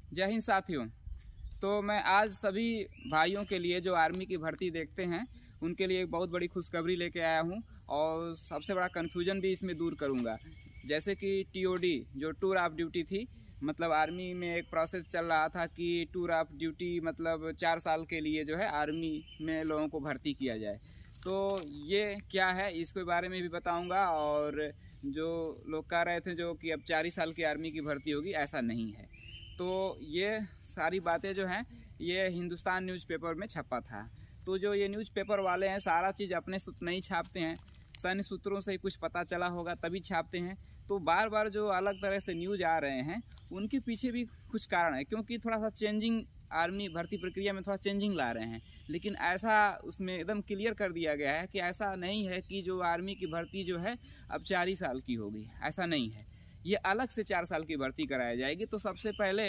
जय हिंद साथियों। तो मैं आज सभी भाइयों के लिए जो आर्मी की भर्ती देखते हैं उनके लिए एक बहुत बड़ी खुशखबरी लेके आया हूं और सबसे बड़ा कन्फ्यूजन भी इसमें दूर करूंगा। जैसे कि टीओडी जो टूर ऑफ ड्यूटी थी, मतलब आर्मी में एक प्रोसेस चल रहा था कि टूर ऑफ ड्यूटी मतलब 4 साल के लिए जो है आर्मी में लोगों को भर्ती किया जाए। तो ये क्या है इसके बारे में भी बताऊंगा। और जो लोग कह रहे थे जो कि अब 4 ही साल की आर्मी की भर्ती होगी, ऐसा नहीं है। तो ये सारी बातें जो हैं ये हिंदुस्तान न्यूज़पेपर में छपा था। तो जो ये न्यूज़पेपर वाले हैं सारा चीज़ अपने से नहीं छापते हैं, सैन्य सूत्रों से ही कुछ पता चला होगा तभी छापते हैं। तो बार बार जो अलग तरह से न्यूज़ आ रहे हैं उनके पीछे भी कुछ कारण है, क्योंकि थोड़ा सा चेंजिंग आर्मी भर्ती प्रक्रिया में थोड़ा चेंजिंग ला रहे हैं। लेकिन ऐसा उसमें एकदम क्लियर कर दिया गया है कि ऐसा नहीं है कि जो आर्मी की भर्ती जो है अब 4 ही साल की होगी, ऐसा नहीं है। ये अलग से 4 साल की भर्ती कराई जाएगी। तो सबसे पहले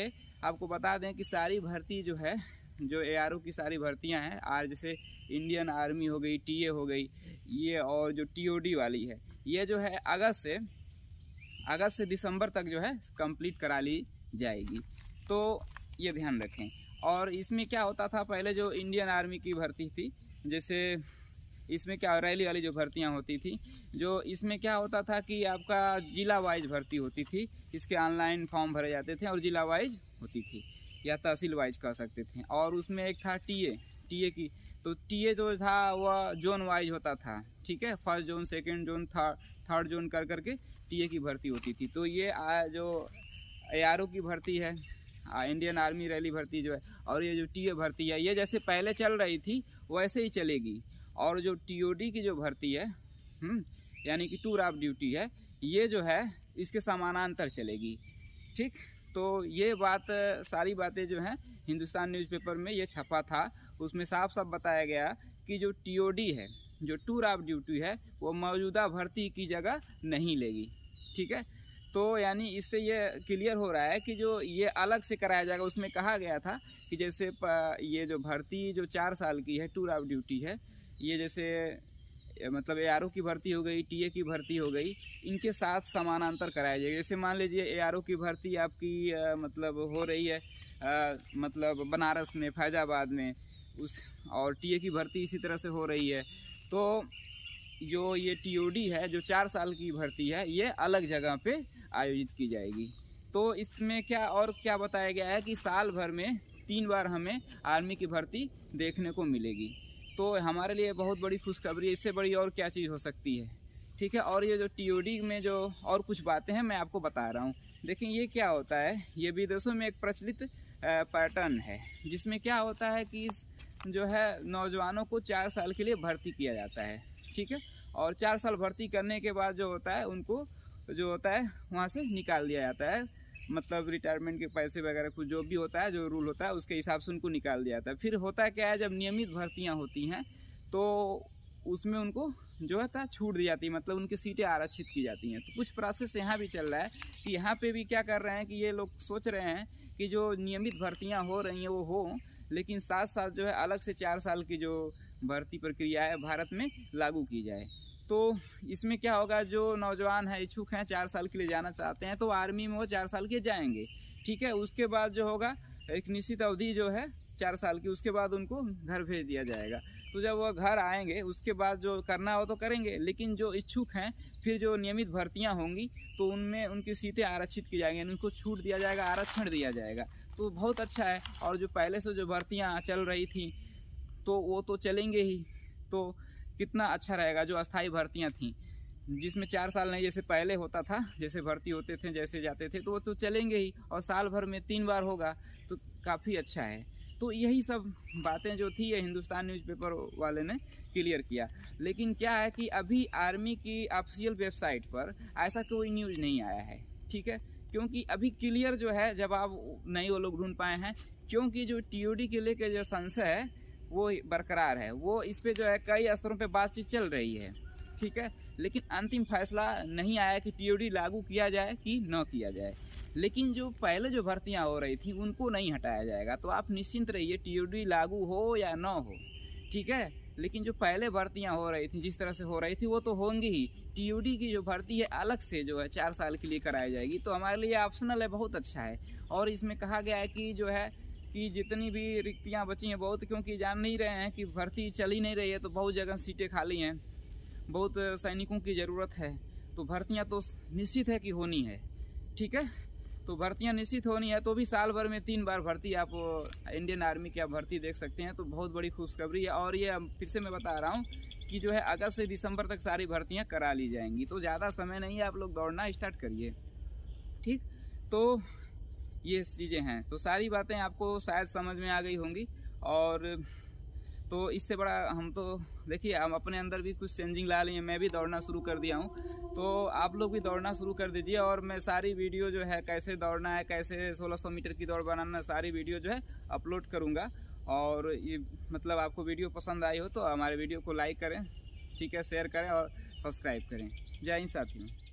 आपको बता दें कि सारी भर्ती जो है, जो एआरओ की सारी भर्तियां हैं आज, जैसे इंडियन आर्मी हो गई, टीए हो गई, ये और जो टीओडी वाली है, ये जो है अगस्त से दिसंबर तक जो है कंप्लीट करा ली जाएगी। तो ये ध्यान रखें। और इसमें क्या होता था, पहले जो इंडियन आर्मी की भर्ती थी, जैसे इसमें क्या रैली वाली जो भर्तियां होती थी, जो इसमें क्या होता था कि आपका जिला वाइज भर्ती होती थी। इसके ऑनलाइन फॉर्म भरे जाते थे और जिला वाइज होती थी या तहसील वाइज कह सकते थे। और उसमें एक था टीए की। तो टीए जो था वह जोन वाइज होता था, ठीक है, first zone, second zone, third zone कर करके टीए की भर्ती होती थी। तो ये जो एआरओ की भर्ती है, इंडियन आर्मी रैली भर्ती जो है, और ये जो टीए भर्ती है, ये जैसे पहले चल रही थी वैसे ही चलेगी। और जो टीओडी की जो भर्ती है, यानी कि टूर ऑफ ड्यूटी है, ये जो है इसके समानांतर चलेगी। ठीक, तो ये बात, सारी बातें जो हैं हिंदुस्तान न्यूज़पेपर में ये छपा था। उसमें साफ साफ बताया गया कि जो टीओडी है, जो टूर ऑफ ड्यूटी है, वो मौजूदा भर्ती की जगह नहीं लेगी। ठीक है, तो यानी इससे ये क्लियर हो रहा है कि जो ये अलग से कराया जाएगा। उसमें कहा गया था कि जैसे ये जो भर्ती जो 4 साल की है, टूर ऑफ ड्यूटी है, ये जैसे मतलब एआरओ की भर्ती हो गई, टीए की भर्ती हो गई, इनके साथ समानांतर कराया जाएगा। जैसे मान लीजिए एआरओ की भर्ती आपकी मतलब हो रही है मतलब बनारस में, फैजाबाद में, और टीए की भर्ती इसी तरह से हो रही है। तो जो ये टीओडी है, जो 4 साल की भर्ती है, ये अलग जगह पे आयोजित की जाएगी। तो इसमें क्या बताया गया है कि साल भर में 3 बार हमें आर्मी की भर्ती देखने को मिलेगी। तो हमारे लिए बहुत बड़ी खुशखबरी है, इससे बड़ी और क्या चीज़ हो सकती है। ठीक है, और ये जो टीओडी में जो और कुछ बातें हैं मैं आपको बता रहा हूँ। देखिए ये क्या होता है, ये विदेशों में एक प्रचलित पैटर्न है, जिसमें क्या होता है कि जो है नौजवानों को 4 साल के लिए भर्ती किया जाता है। ठीक है, और 4 साल भर्ती करने के बाद जो होता है उनको जो होता है वहाँ से निकाल दिया जाता है, मतलब रिटायरमेंट के पैसे वगैरह कुछ जो भी होता है, जो रूल होता है उसके हिसाब से उनको निकाल दिया जाता है। फिर होता क्या है, जब नियमित भर्तियां होती हैं तो उसमें उनको जो है छूट दी जाती है, मतलब उनकी सीटें आरक्षित की जाती हैं। तो कुछ प्रोसेस यहाँ भी चल रहा है कि यहाँ पे भी क्या कर रहे हैं कि ये लोग सोच रहे हैं कि जो नियमित भर्तियाँ हो रही हैं वो हो, लेकिन साथ साथ जो है अलग से 4 साल की जो भर्ती प्रक्रिया है भारत में लागू की जाए। तो इसमें क्या होगा, जो नौजवान है, इच्छुक हैं, 4 साल के लिए जाना चाहते हैं, तो आर्मी में वो 4 साल के जाएंगे। ठीक है, उसके बाद जो होगा एक निश्चित अवधि जो है 4 साल की, उसके बाद उनको घर भेज दिया जाएगा। तो जब वो घर आएंगे उसके बाद जो करना हो तो करेंगे, लेकिन जो इच्छुक हैं फिर जो नियमित भर्तियां होंगी तो उनमें उनकी सीटें आरक्षित की जाएंगी, उनको छूट दिया जाएगा, आरक्षण दिया जाएगा। तो बहुत अच्छा है। और जो पहले से जो भर्तियाँ चल रही थी तो वो तो चलेंगे ही, तो कितना अच्छा रहेगा। जो अस्थाई भर्तियां थीं जिसमें 4 साल नहीं जैसे पहले होता था, जैसे भर्ती होते थे, जैसे जाते थे, तो वो तो चलेंगे ही, और साल भर में 3 बार होगा, तो काफ़ी अच्छा है। तो यही सब बातें जो थी ये हिंदुस्तान न्यूज़पेपर वाले ने क्लियर किया। लेकिन क्या है कि अभी आर्मी की ऑफिशियल वेबसाइट पर ऐसा कोई न्यूज़ नहीं आया है। ठीक है, क्योंकि अभी क्लियर जो है जवाब नहीं वो लोग ढूंढ पाए हैं, क्योंकि जो टीओडी के लेकर जो संशय है वो बरकरार है। वो इस पे जो है कई स्तरों पे बातचीत चल रही है। ठीक है, लेकिन अंतिम फैसला नहीं आया कि टीओडी लागू किया जाए कि न किया जाए। लेकिन जो पहले जो भर्तियां हो रही थी उनको नहीं हटाया जाएगा। तो आप निश्चिंत रहिए, टीओडी लागू हो या न हो, ठीक है, लेकिन जो पहले भर्तियां हो रही थी, जिस तरह से हो रही थी, वो तो होंगी ही। टीयूडी की जो भर्ती है अलग से जो है 4 साल के लिए कराई जाएगी, तो हमारे लिए ऑप्शनल है, बहुत अच्छा है। और इसमें कहा गया है कि जो है कि जितनी भी रिक्तियां बची हैं बहुत, क्योंकि जान नहीं रहे हैं कि भर्ती चल ही नहीं रही है, तो बहुत जगह सीटें खाली हैं, बहुत सैनिकों की ज़रूरत है, तो भर्तियां तो निश्चित है कि होनी है। ठीक है, तो भर्तियां निश्चित होनी है, तो भी साल भर में 3 बार भर्ती आप इंडियन आर्मी की आप भर्ती देख सकते हैं, तो बहुत बड़ी खुशखबरी है। और ये फिर से मैं बता रहा हूँ कि जो है अगस्त से दिसंबर तक सारी भर्तियां करा ली जाएंगी, तो ज़्यादा समय नहीं है, आप लोग दौड़ना स्टार्ट करिए। ठीक, तो ये चीज़ें हैं, तो सारी बातें आपको शायद समझ में आ गई होंगी। और तो इससे बड़ा हम तो देखिए, हम अपने अंदर भी कुछ चेंजिंग ला लिए, मैं भी दौड़ना शुरू कर दिया हूँ, तो आप लोग भी दौड़ना शुरू कर दीजिए। और मैं सारी वीडियो जो है कैसे दौड़ना है, कैसे 1600 मीटर की दौड़ बनाना, सारी वीडियो जो है अपलोड करूँगा। और ये मतलब आपको वीडियो पसंद आई हो तो हमारे वीडियो को लाइक करें, ठीक है, शेयर करें और सब्सक्राइब करें। जय हिंद साथियों।